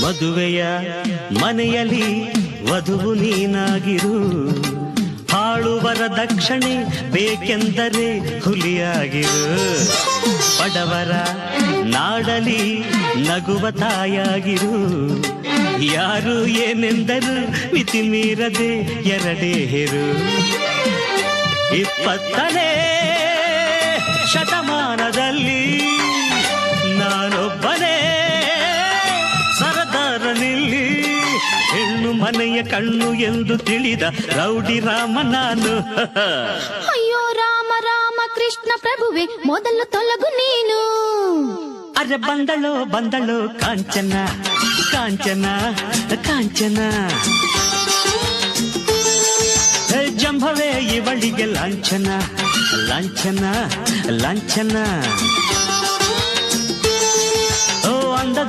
ಮದುವೆಯ ಮನೆಯಲ್ಲಿ ವಧುವು ನೀನಾಗಿರು, ಹಾಳುವರ ದಕ್ಷಿಣೆ ಬೇಕೆಂದರೆ ಹುಲಿಯಾಗಿರು. ಬಡವರ ನಾಡಲಿ ನಗುವ ತಾಯಾಗಿರು, ಯಾರು ಏನೆಂದರು ಮಿತಿ ಮೀರದೆ ಎರಡೇ ಹೆರು. 20ನೇ ಶತಮಾನದಲ್ಲಿ ನಾನೊಬ್ಬನೇ ಸರದಾರನಿಲ್ಲಿ, ಹೆಣ್ಣು ಮನೆಯ ಕಣ್ಣು ಎಂದು ತಿಳಿದ ರೌಡಿ ರಾಮ ನಾನು. ಅಯ್ಯೋ ರಾಮ ರಾಮ ಕೃಷ್ಣ ಪ್ರಭುವೆ ಮೊದಲು ತೊಲಗು ನೀನು. ಅರೆ ಬಂದಳೋ ಬಂದಳೋ ಕಾಂಚನ ಕಾಂಚನ ಕಾಂಚನ, ಜಂಭವೇ ಇವಳಿಗೆ ಲಾಂಛನ ಲಾಂಛನ ಲಾಂಛನ.